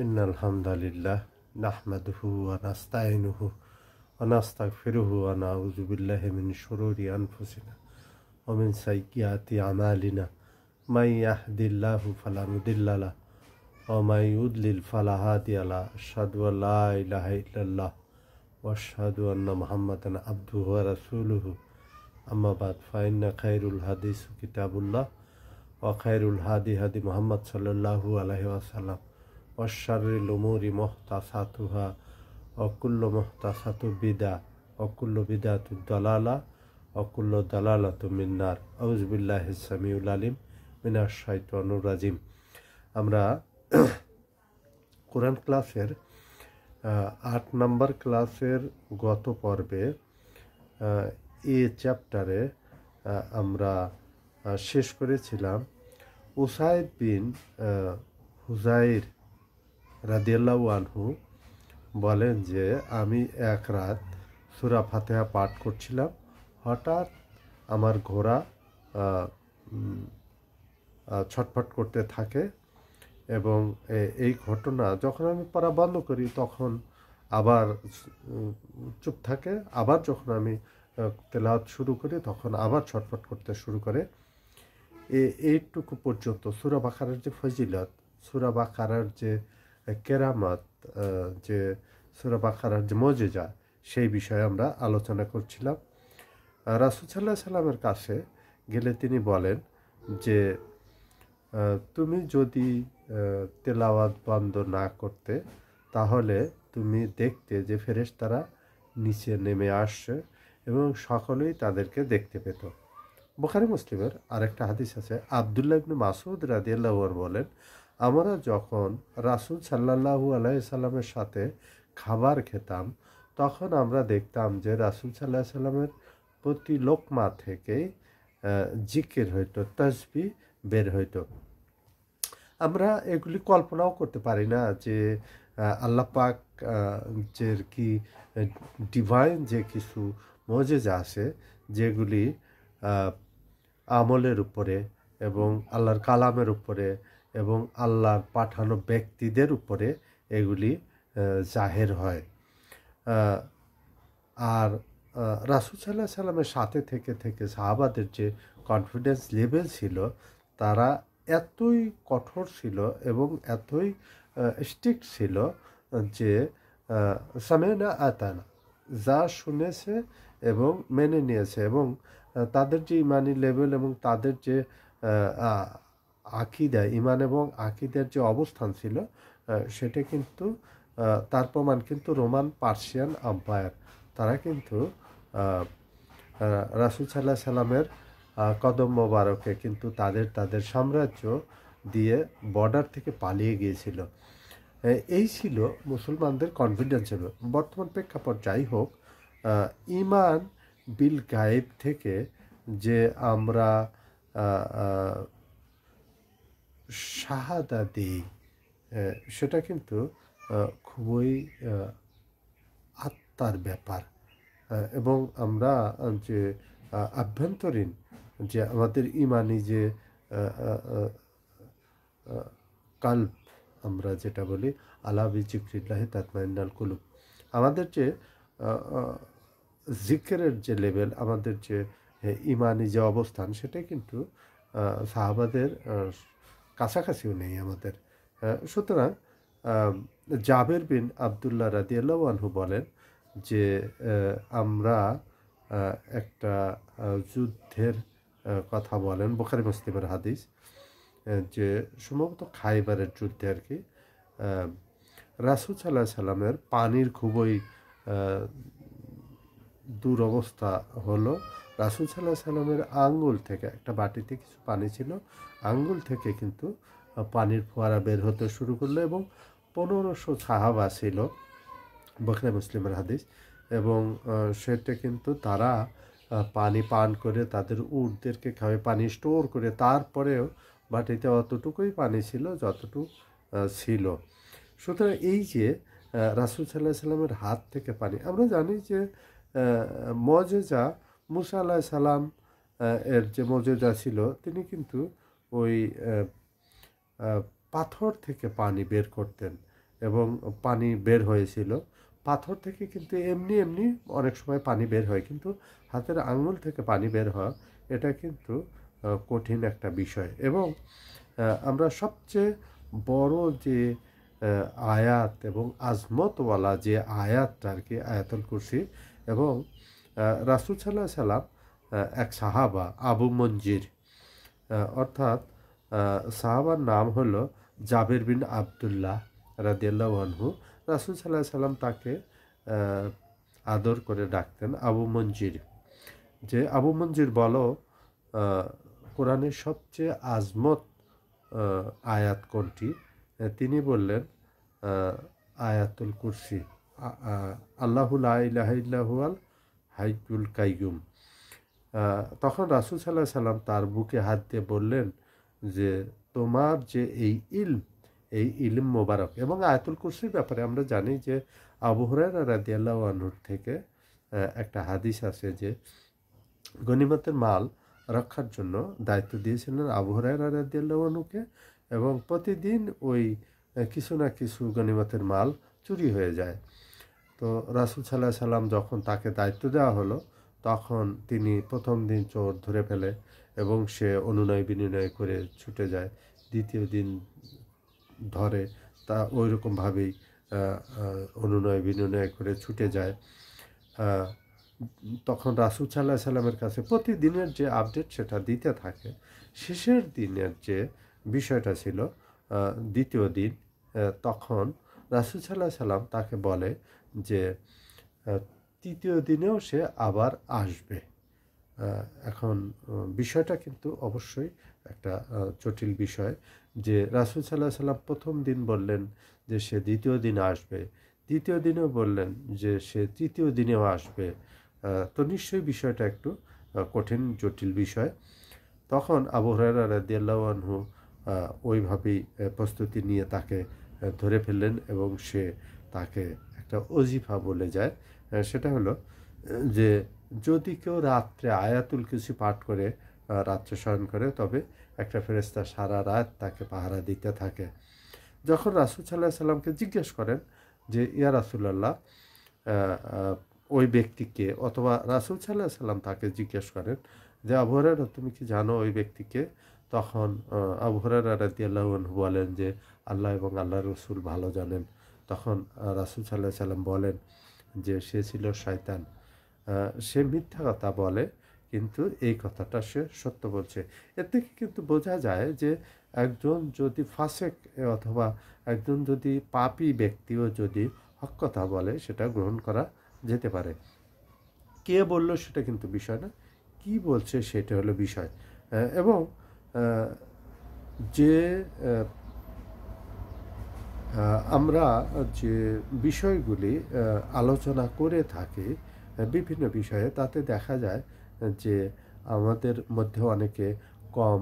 ইন্নাল হামদালিল্লাহ নাহমাদুহু ওয়া নাস্তাইনুহু ওয়া নাস্তাগফিরুহু ওয়া নাউযু বিল্লাহি মিন শুরুরি আনফুসিনা ওয়া মিন সাইয়্যাতি আমালিনা মান ইয়াহদিল্লাহু ফালা মুদিল্লা লাহু ওয়া মান ইউদ্লিল ফালা হাদিয়া লাহু আশহাদু আল লা ইলাহা ইল্লাল্লাহ ওয়া আশহাদু আন্না মুহাম্মাদান আবদুহু ওয়া রাসূলুহু আম্মা বাদ ফাইন্না খায়রুল হাদিস কিতাবুল্লাহ ওয়া খায়রুল হাদি হাদি মুহাম্মদ সাল্লাল্লাহু আলাইহি ওয়াসাল্লাম ওয়া শাররিল উমুরি মুহতাসাতুহা ওয়া কুল্লু মুহতাসাতু বিদআ ওয়া কুল্লু বিদআতু দালালা ওয়া কুল্লু দালালাতু মিন্নার আউযু বিল্লাহিস সামিউল আলিম মিনাশ শাইতানির রাজিম। আমরা কোরআন ক্লাসের ৮ নম্বর ক্লাসের গত পর্বে এই চ্যাপ্টারে আমরা শেষ করেছিলাম উসাইদ বিন হুজাইর রাদিয়াল্লাহু আনহু বলেন যে আমি এক রাত সূরা ফাতিহা পাঠ করছিলাম, হঠাৎ আমার ঘোড়া ছটফট করতে থাকে এবং এই ঘটনা যখন আমি পড়া বন্ধ করি তখন আবার চুপ থাকে, আবার যখন আমি তেলাওয়াত শুরু করি তখন আবার ছটফট করতে শুরু করে। এইটুকু পর্যন্ত সূরা বাকারার যে ফজিলত, সূরা বাকারার যে কেরামত, যে সূরা বাকারার যে মজেজা, সেই বিষয়ে আমরা আলোচনা করছিলাম। রাসূল সাল্লাল্লাহু আলাইহি সাল্লামের কাছে গেলে তিনি বলেন যে তুমি যদি তেলাওয়াত বন্ধ না করতে তাহলে তুমি দেখতে যে ফেরেশতারা নিচে নেমে আসছে এবং সকলেই তাদেরকে দেখতে পেত। বুখারী মুসলিমের আরেকটা হাদিস আছে, আব্দুল্লাহ ইবনে মাসউদ রাদিয়াল্লাহু আনহু বলেন, আমরা যখন রাসূল সাল্লাল্লাহু আলাইহি সাল্লামের সাথে খাবার খেতাম তখন আমরা দেখতাম যে রাসূল সাল্লাল্লাহু আলাইহি সাল্লামের প্রতি লোকমা থেকে জিকির হইতো, তাসবিহ বের হইতো। আমরা এগুলি কল্পনাও করতে পারি না যে আল্লাহ পাক যে কি ডিভাইন যে কিছু মজেজা আছে যেগুলি আমলের উপরে এবং আল্লাহর কালামের উপরে এবং আল্লাহর পাঠানো ব্যক্তিদের উপরে এগুলি জাহের হয়। আর রাসূল সাল্লাল্লাহু আলাইহি সাল্লামের সাথে থেকে থেকে সাহাবাদের যে কনফিডেন্স লেভেল ছিল, তারা এতই কঠোর ছিল এবং এতই স্ট্রিক্ট ছিল যে সামি'না আতানা, যা শুনেছে এবং মেনে নিয়েছে, এবং তাদের যে ইমানি লেভেল এবং তাদের যে আকিদা, ইমান এবং আকিদার যে অবস্থান ছিল সেটা কিন্তু তার প্রমাণ কিন্তু রোমান পার্সিয়ান আম্পায়ার, তারা কিন্তু রাসূল সাল্লাল্লাহু আলাইহি সাল্লামের কদম মোবারকে কিন্তু তাদের সাম্রাজ্য দিয়ে বর্ডার থেকে পালিয়ে গিয়েছিল। এই ছিল মুসলমানদের কনফিডেন্স। বর্তমান প্রেক্ষাপট যাই হোক, ইমান বিল গায়েব থেকে যে আমরা শাহাদা দিই সেটা কিন্তু খুবই আত্মার ব্যাপার, এবং আমরা যে আভ্যন্তরীণ যে আমাদের ইমানি যে কাল্ব আমরা যেটা বলি, আলা বিযিকরিল্লাহি তাতমাইন্নাল কুলুব, আমাদের যে জিকিরের যে লেভেল, আমাদের যে ইমানি যে অবস্থান, সেটা কিন্তু সাহাবাদের কাছাকাছিও নেই আমাদের। সুতরাং জাবের বিন আবদুল্লাহ রাদিয়াল্লাহু আনহু বলেন যে আমরা একটা যুদ্ধের কথা বলেন, বুখারী মুসলিমের হাদিস, যে সম্ভবত খাইবারের যুদ্ধে আর কি, রাসূল সাল্লাল্লাহু আলাইহি সাল্লামের পানির খুবই দুরবস্থা হলো। রাসূল সাল্লাল্লাহু আলাইহি সাল্লামের আঙ্গুল থেকে, একটা বাটিতে কিছু পানি ছিল, আঙ্গুল থেকে কিন্তু পানির ফোয়ারা বের হতে শুরু করলো এবং 1500 সাহাবা ছিল, বুখারী মুসলিমের হাদিস, এবং সেটা কিন্তু তারা পানি পান করে তাদের উটদেরকে খাওয়ায়, পানি স্টোর করে, তারপরেও বাটিতে অতটুকুই পানি ছিল যতটুকু ছিল। সুতরাং এই যে রাসূল সাল্লাল্লাহু আলাইহি সাল্লামের হাত থেকে পানি, আমরা জানি যে মজেজা মুসা আলাইহিস সালাম এর যে মজেজা ছিল, তিনি কিন্তু ওই পাথর থেকে পানি বের করতেন এবং পানি বের হয়েছিল। পাথর থেকে কিন্তু এমনি এমনি অনেক সময় পানি বের হয়, কিন্তু হাতের আঙুল থেকে পানি বের হওয়া এটা কিন্তু কঠিন একটা বিষয়। এবং আমরা সবচেয়ে বড় যে আয়াত এবং আজমতওয়ালা যে আয়াতটা আর কি, আয়াতুল কুরসি। এবং রাসূল সাল্লাল্লাহু আলাইহি সাল্লাম এক সাহাবা আবু মঞ্জির, অর্থাৎ সাহাবার নাম হলো জাবের বিন আবদুল্লাহ রাদিয়াল্লাহু আনহু। রাসূল সাল্লাল্লাহু আলাইহি সাল্লাম তাকে আদর করে ডাকতেন আবু মঞ্জির। যে আবু মঞ্জির বলো, কোরআনের সবচেয়ে আজমত আয়াত কোনটি? তিনি বললেন আয়াতুল কুরসি। আল্লাহু লা ইলাহা ইল্লা হুয়াল হাইয়ুল কাইয়ুম। তখন রাসূল সাল্লাল্লাহু আলাইহি সাল্লাম তার বুকে হাত দিয়ে বললেন যে তোমার যে এই ইলম মোবারক। এবং আয়াতুল কুরসির ব্যাপারে আমরা জানি যে আবু হুরায়রা রাদিয়াল্লাহু আনহু থেকে একটা হাদিস আছে যে গনিমতের মাল রক্ষার জন্য দায়িত্ব দিয়েছিলেন আবু হুরায়রা রাদিয়াল্লাহু আনহুকে, এবং প্রতিদিন ওই কিছু না কিছু গনিমতের মাল চুরি হয়ে যায়। তো রাসূল সাল্লাল্লাহু আলাইহি সাল্লাম যখন তাকে দায়িত্ব দেওয়া হলো, তখন তিনি প্রথম দিন চোর ধরে ফেলে এবং সে অনুনয় বিনয় করে ছুটে যায়। দ্বিতীয় দিন ধরে তা ওই রকমভাবেই অনুনয় বিনয় করে ছুটে যায়। তখন রাসূল সাল্লাল্লাহু আলাইহি সাল্লামের কাছে প্রতিদিনের যে আপডেট সেটা দিতে থাকে। শেষের দিনের যে বিষয়টা ছিল দ্বিতীয় দিন, তখন রাসূল সাল্লাল্লাহু আলাইহি সাল্লাম তাকে বলে যে তৃতীয় দিনেও সে আবার আসবে। এখন বিষয়টা কিন্তু অবশ্যই একটা জটিল বিষয় যে রাসূল সাল্লাল্লাহু আলাইহি সাল্লাম প্রথম দিন বললেন যে সে দ্বিতীয় দিনে আসবে, দ্বিতীয় দিনেও বললেন যে সে তৃতীয় দিনেও আসবে। তো নিশ্চয়ই বিষয়টা একটু কঠিন জটিল বিষয়। তখন আবু হুরায়রা রাদিয়াল্লাহু আনহু ওইভাবেই প্রস্তুতি নিয়ে তাকে ধরে ফেললেন এবং সে তাকে একটা ওজিফা বলে যায়। সেটা হলো যে যদি কেউ রাত্রে আয়াতুল কুরসি পাঠ করে রাত্রে শয়ন করে, তবে একটা ফেরেশতা সারা রাত তাকে পাহারা দিতে থাকে। যখন রাসূল সাল্লাল্লাহু আলাইহি সাল্লামকে জিজ্ঞেস করেন যে ইয়া রাসূলুল্লাহ ওই ব্যক্তিকে, অথবা রাসূল সাল্লাল্লাহু আলাইহি সাল্লাম তাকে জিজ্ঞেস করেন যে আবু হুরায়রা তুমি কি জানো ওই ব্যক্তিকে? তখন আবু হুরায়রা রাদিয়াল্লাহু আনহু বলেন যে আল্লাহ এবং আল্লাহর রাসূল ভালো জানেন। তখন রাসূল সাল্লাল্লাহু আলাইহি সাল্লাম বলেন যে সে ছিল শয়তান। সে মিথ্যা কথা বলে, কিন্তু এই কথাটা সে সত্য বলছে। এর থেকে কিন্তু বোঝা যায় যে একজন যদি ফাসেক অথবা একজন যদি পাপী ব্যক্তিও যদি হক কথা বলে, সেটা গ্রহণ করা যেতে পারে। কে বলল সেটা কিন্তু বিষয় না, কি বলছে সেটা হলো বিষয়। এবং যে আমরা যে বিষয়গুলি আলোচনা করে থাকি বিভিন্ন বিষয়ে, তাতে দেখা যায় যে আমাদের মধ্যে অনেকে কম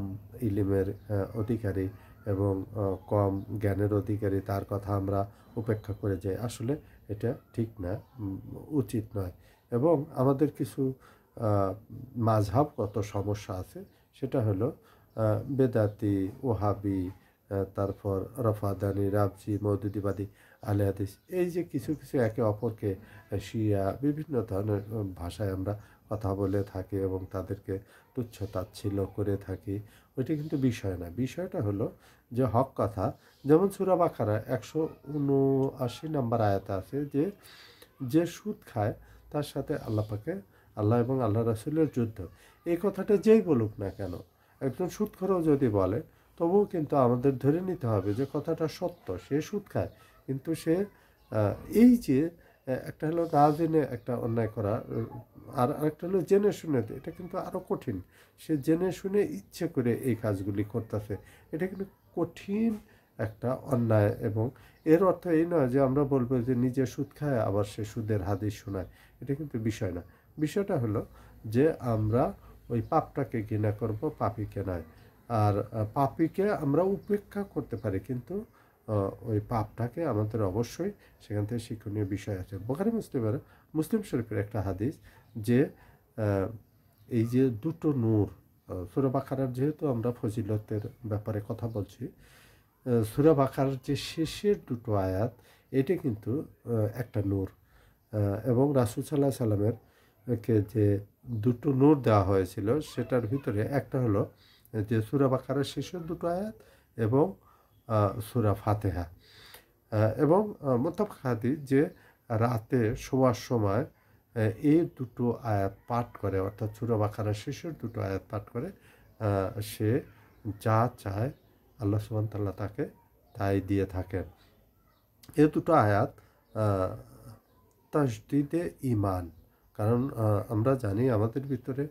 ইলমের অধিকারী এবং কম জ্ঞানের অধিকারী, তার কথা আমরা উপেক্ষা করে যাই। আসলে এটা ঠিক না, উচিত নয়। এবং আমাদের কিছু মাযহাবগত সমস্যা আছে, সেটা হলো বেদাতি, ওহাবি, তারপর রফাদানি, রাবজি, মওদুদিবাদী, আহলে হাদিস, এই যে কিছু কিছু একে অপরকে শিয়া বিভিন্ন ধরনের ভাষায় আমরা কথা বলে থাকি এবং তাদেরকে তুচ্ছ তাচ্ছিল্য করে থাকি। ওইটা কিন্তু বিষয় না। বিষয়টা হলো যে হক কথা, যেমন সূরা বাকারা 179 নম্বর আয়াতে আছে যে যে সুদ খায় তার সাথে আল্লাহ পাকে, আল্লাহ এবং আল্লাহ রাসূলের যুদ্ধ। এই কথাটা যেই বলুক না কেন, একজন সুদখোরও যদি বলে, তবুও কিন্তু আমাদের ধরে নিতে হবে যে কথাটা সত্য। সে সুদ খায়, কিন্তু সে এই যে একটা হলো না জেনে একটা অন্যায় করা, আর একটা হলো জেনে শুনে, এটা কিন্তু আরও কঠিন। সে জেনে শুনে ইচ্ছে করে এই কাজগুলি করতেছে, এটা কিন্তু কঠিন একটা অন্যায়। এবং এর অর্থ এই নয় যে আমরা বলবো যে নিজে সুদ খায় আবার সে সুদের হাদিস শোনায়, এটা কিন্তু বিষয় না। বিষয়টা হলো যে আমরা ওই পাপটাকে ঘৃণা করব, পাপীকে নয়। আর পাপীকে আমরা উপেক্ষা করতে পারি, কিন্তু ওই পাপটাকে আমাদের অবশ্যই সেখান থেকে শিক্ষণীয় বিষয় আছে। বুখারী মুসলিম শরীফের একটা হাদিস যে এই যে দুটো নূর, সূরা বাকারার যেহেতু আমরা ফজিলতের ব্যাপারে কথা বলছি, সূরা বাকারার যে শেষের দুটো আয়াত এটা কিন্তু একটা নূর, এবং রাসূল সাল্লাল্লাহু আলাইহি সাল্লামের কে যে দুটো নূর দেওয়া হয়েছিল সেটার ভিতরে একটা হলো যে সূরা বাকারার শেষের দুটো আয়াত এবং সূরা ফাতিহা। এবং মোত্তাফাক হাদিস যে রাতে শোয়ার সময় এই দুটো আয়াত পাঠ করে, অর্থাৎ সূরা বাকারার শেষের দুটো আয়াত পাঠ করে, সে যা চায় আল্লাহ সুবহানাহু ওয়া তাআলা তাকে তাই দিয়ে থাকেন। এই দুটো আয়াত তাসদিদে ঈমান। কারণ আমরা জানি আমাদের ভিতরে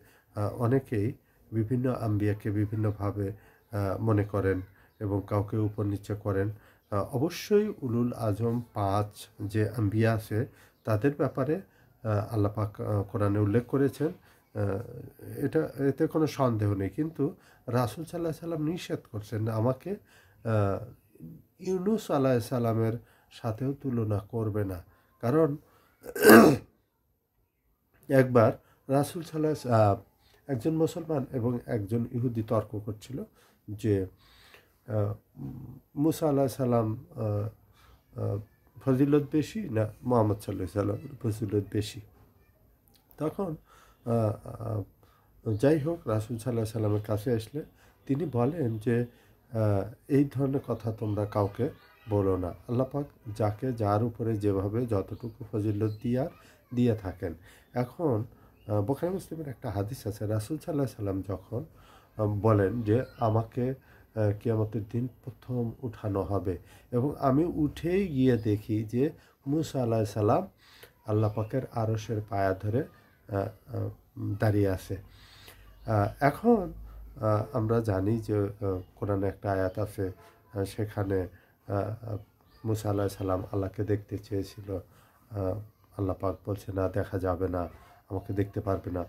অনেকেই বিভিন্ন আম্বিয়াকে বিভিন্নভাবে মনে করেন এবং কাউকে উপর নিচে করেন। অবশ্যই উলুল আজম ৫ যে আম্বিয়া আছে তাদের ব্যাপারে আল্লাহ পাক কোরআনে উল্লেখ করেছেন। এতে কোনো সন্দেহ নেই। কিন্তু রাসূল সাল্লাল্লাহু আলাইহি সাল্লাম নিষেধ করছেন আমাকে ইউনূস আলাইহিস সালামের সাথেও তুলনা করবে না। কারণ একবার রাসূল একজন মুসলমান এবং একজন ইহুদি তর্ক করছিল যে মুসা আলাইহিস সালাম ফজিলত বেশি না মুহাম্মদ সাল্লাল্লাহু আলাইহি সাল্লামের ফজিলত বেশি। তখন যাই হোক রাসূল সাল্লাল্লাহু আলাইহি সাল্লামের কাছে আসলে তিনি বলেন যে এই ধরনের কথা তোমরা কাউকে বলো না। আল্লাহ পাক যাকে যার উপরে যেভাবে যতটুকু ফজিলত দিয়ে থাকেন। এখন বুখারী মুসলিমের একটা হাদিস আছে, রাসূল সাল্লাল্লাহু আলাইহি সাল্লাম যখন বলেন যে আমাকে কিয়ামতের দিন প্রথম উঠানো হবে এবং আমি উঠেই গিয়ে দেখি যে মুসা আলাইহিস সালাম আল্লাহ পাকের আরশের পায়া ধরে দাঁড়িয়ে আছে। এখন আমরা জানি যে কোরআনে একটা আয়াত আছে, সেখানে মুসা আলাইহিস সালাম আল্লাহকে দেখতে চেয়েছিল। আল্লাহ পাক বলছে না, দেখা যাবে না, আমাকে দেখতে পারবে না।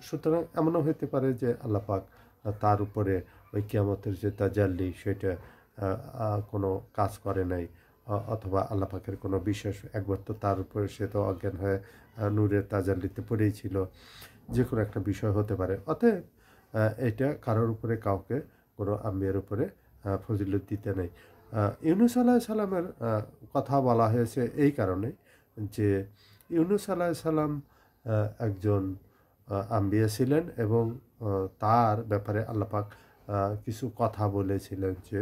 সুতরাং এমনও হতে পারে যে আল্লাহ পাক তার উপরে ওই কিয়ামতের যে তাজাল্লি সেটা কোনো কাজ করে নাই, অথবা আল্লাহ পাকের কোনো বিশেষ একবার তো তার উপরে সে তো অজ্ঞান হয়ে নূরের তাজাল্লিতে পড়েই ছিল। যে কোনো একটা বিষয় হতে পারে। অতএব এটা কারোর উপরে কাউকে কোনো আম্বিয়ার উপরে ফজিলত দিতে নেই। ইউনূস আলাইহিস সালামের কথা বলা হয়েছে এই কারণে যে ইউনূস আলাইহিস সালাম একজন আম্বিয়া ছিলেন এবং তার ব্যাপারে আল্লাহ পাক কিছু কথা বলেছিলেন যে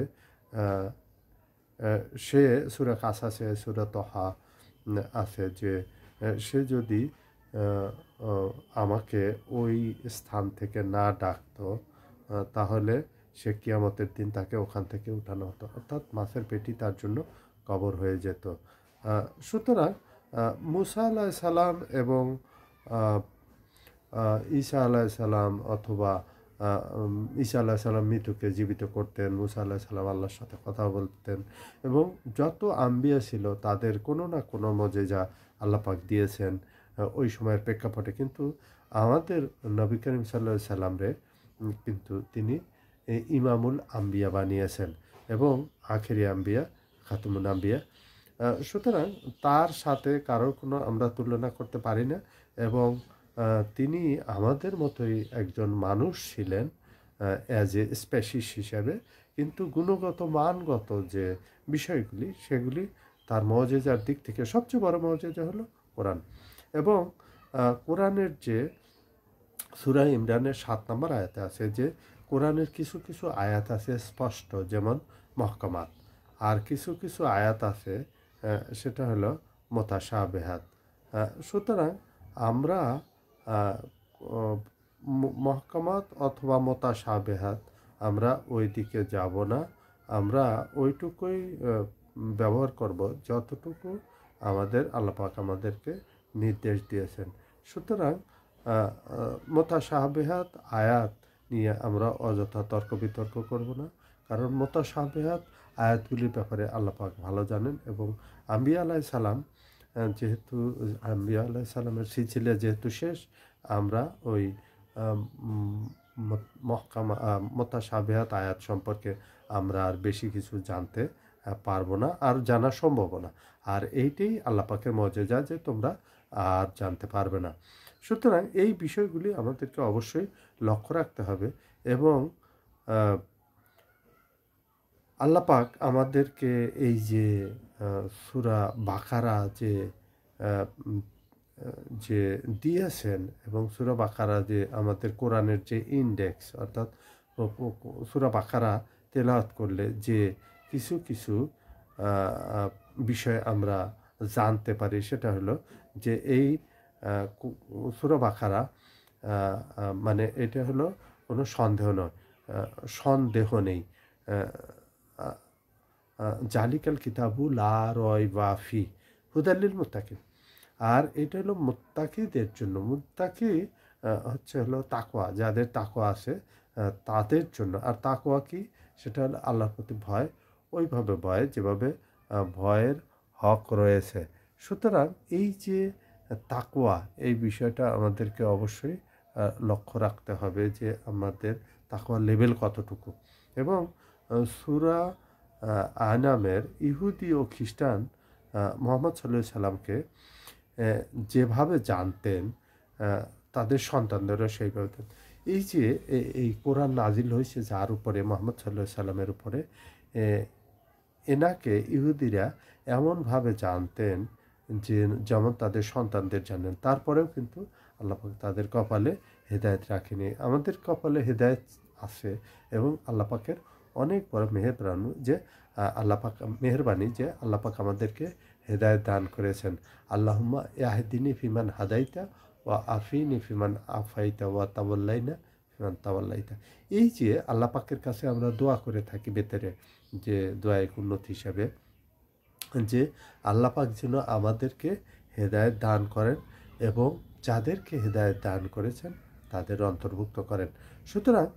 সে সূরা কাসাসে, সূরা তহা আছে যে সে যদি আমাকে ওই স্থান থেকে না ডাকতো তাহলে সে কিয়ামতের দিন তাকে ওখান থেকে উঠানো হতো, অর্থাৎ মাছের পেটি তার জন্য কবর হয়ে যেত। সুতরাং মুসা আলাইহিস সালাম এবং ঈসা আলাইহিস সালাম, অথবা ঈসা আলাইহিস সালাম মৃতকে জীবিত করতেন, মুসা আলাইহিস সালাম আল্লাহর সাথে কথা বলতেন, এবং যত আম্বিয়া ছিল তাদের কোনো না কোনো মজেজা আল্লাহ পাক দিয়েছেন ওই সময়ের প্রেক্ষাপটে। কিন্তু আমাদের নবী করিম সাল্লাল্লাহু আলাইহি সাল্লাম রে কিন্তু তিনি ইমামুল আম্বিয়া বানিয়েছেন এবং আখেরি আম্বিয়া, খাতুমুল আম্বিয়া। সুতরাং তার সাথে কারোর কোনো আমরা তুলনা করতে পারি না এবং তিনি আমাদের মতোই একজন মানুষ ছিলেন অ্যাজ এ স্পেসিস হিসাবে, কিন্তু গুণগত মানগত যে বিষয়গুলি সেগুলি তার মওজেজার দিক থেকে সবচেয়ে বড় মওজেজা হলো কোরআন। এবং কোরআনের যে সূরা ইমরানের ৭ নম্বর আয়াতে আছে যে কোরআনের কিছু কিছু আয়াত আছে স্পষ্ট, যেমন মহকামাত, আর কিছু কিছু আয়াত আছে সেটা হলো মুতাশাবিহাত। সুতরাং আমরা মহকামাত অথবা মুতাশাবিহাত আমরা ওই দিকে যাব না, আমরা ওইটুকুই ব্যবহার করব যতটুকু আমাদের আল্লাহ পাক আমাদেরকে নির্দেশ দিয়েছেন। সুতরাং মুতাশাবিহাত আয়াত নিয়ে আমরা অযথা তর্ক বিতর্ক করব না, কারণ মুতাশাবিহাত আয়াতগুলির ব্যাপারে আল্লাহ পাক ভালো জানেন। এবং আম্বিয়া আলাইহিস সালাম যেহেতু আম্বিয়া আলাইহিস সালামের সিলসিলা যেহেতু শেষ, আমরা ওই মুতাশাবিহাত আয়াত সম্পর্কে আমরা আর বেশি কিছু জানতে পারবো না, আর জানা সম্ভব না। আর এইটাই আল্লাহ পাকের মওজেজা যে তোমরা আর জানতে পারবে না। সুতরাং এই বিষয়গুলি আমাদেরকে অবশ্যই লক্ষ্য রাখতে হবে এবং আল্লাহ পাক আমাদেরকে এই যে সূরা বাকারা আহ, উম, যে দিয়েছেন, এবং সূরা বাকারা যে আমাদের কোরআনের যে ইন্ডেক্স, অর্থাৎ সূরা বাকারা তেলাওয়াত করলে যে কিছু কিছু বিষয় আমরা জানতে পারি, সেটা হলো যে এই সূরা বাকারা মানে এটা হলো কোনো সন্দেহ নয়, সন্দেহ নেই। আহ, জালিকাল কিতাবু লা রয়বা ফি হুদাল্লিল মুত্তাকিন। আর এটা হলো মুত্তাকিদের জন্য। মুত্তাকি হচ্ছে হলো তাকওয়া, যাদের তাকওয়া আছে তাদের জন্য। আর তাকওয়া কি? সেটা হলো আল্লাহর প্রতি ভয়, ওইভাবে ভয় যেভাবে ভয়ের হক রয়েছে। সুতরাং এই যে তাকওয়া, এই বিষয়টা আমাদেরকে অবশ্যই লক্ষ্য রাখতে হবে যে আমাদের তাকওয়ার লেভেল কতটুকু। এবং সূরা আনামের ইহুদি ও খ্রিস্টান মুহাম্মদ সাল্লাল্লাহু আলাইহি সাল্লামকে যেভাবে জানতেন, তাদের সন্তানদেরও সেইভাবে এই যে এই কোরআন নাজিল হয়েছে যার উপরে, মুহাম্মদ সাল্লাল্লাহু আলাইহি সাল্লামের উপরে, এনাকে ইহুদিরা এমনভাবে জানতেন যে যেমন তাদের সন্তানদের জানেন। তারপরেও কিন্তু আল্লাহ পাক তাদের কপালে হেদায়েত রাখেনি। আমাদের কপালে হেদায়েত আছে, এবং আল্লাহ পাকের অনেক বড় মেহেরবানি যে আল্লাহ পাক আমাদেরকে হেদায়েত দান করেছেন। আল্লাহুম্মা ইয়াহদিনি ফিমান হাদাইতা ওয়া আফিনি ফিমান আফাইতা ওয়া তাওয়াল্লাইনা ফিমান তাওয়াল্লাইতা। এই যে আল্লাহ পাকের কাছে আমরা দোয়া করে থাকি ভেতরে, যে দোয়ায় কুন্নত হিসাবে, যে আল্লাহ পাক যেন আমাদেরকে হেদায়েত দান করেন, এবং যাদেরকে হেদায়েত দান করেছেন তাদের অন্তর্ভুক্ত করেন। সুতরাং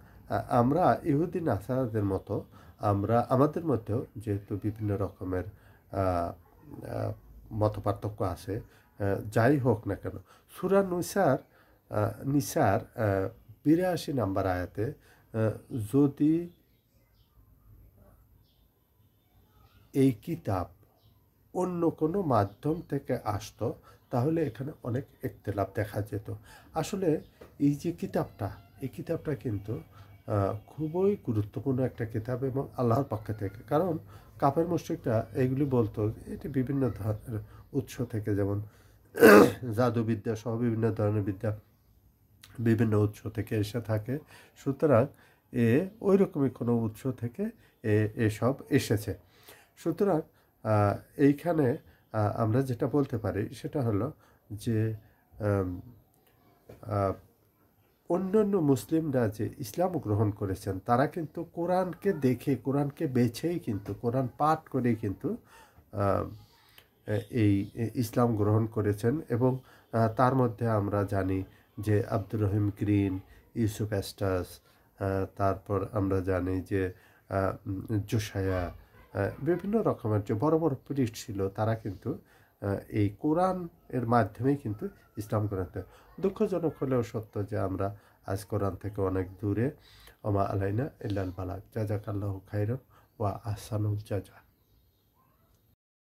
আমরা ইহুদি নাসারাদের মতো আমাদের মধ্যেও যেহেতু বিভিন্ন রকমের মতপার্থক্য আছে, যাই হোক না কেন, সূরা নিসার ৮২ নম্বর আয়াতে যদি এই কিতাব অন্য কোনো মাধ্যম থেকে আসতো, তাহলে এখানে অনেক ইখতিলাফ দেখা যেত। আসলে এই যে এই কিতাবটা কিন্তু খুবই গুরুত্বপূর্ণ একটা কিতাব, এবং আল্লাহর পক্ষ থেকে। কারণ কাফের মুশরিকরা এইগুলি বলতো, এটি বিভিন্ন ধরনের উৎস থেকে, যেমন জাদুবিদ্যা সহ বিভিন্ন ধরনের বিদ্যা বিভিন্ন উৎস থেকে এসে থাকে। সুতরাং ওই রকমই কোনো উৎস থেকে এসব এসেছে। সুতরাং এইখানে আমরা যেটা বলতে পারি সেটা হলো যে অন্যান্য মুসলিমরা যে ইসলাম গ্রহণ করেছেন, তারা কিন্তু কোরআনকে দেখে, কোরআনকে বেছেই কিন্তু, কোরআন পাঠ করেই কিন্তু এই ইসলাম গ্রহণ করেছেন। এবং তার মধ্যে আমরা জানি যে আব্দুর রহিম গ্রিন, ইউসুফ এস্টাস, তারপর আমরা জানি যে জোসায়া, বিভিন্ন রকমের যে বড় বড় প্রিস্ট ছিল, তারা কিন্তু এই কোরআন এর মাধ্যমেই কিন্তু ইসলাম গ্রহণ করে। দুঃখজনক হলেও সত্য যে আমরা আজ কোরআন থেকে অনেক দূরে। ওমা আলাইনা ইল্লাল বালাগ। জাযাকাল্লাহু খাইরান ওয়া আহসানুল জাযা।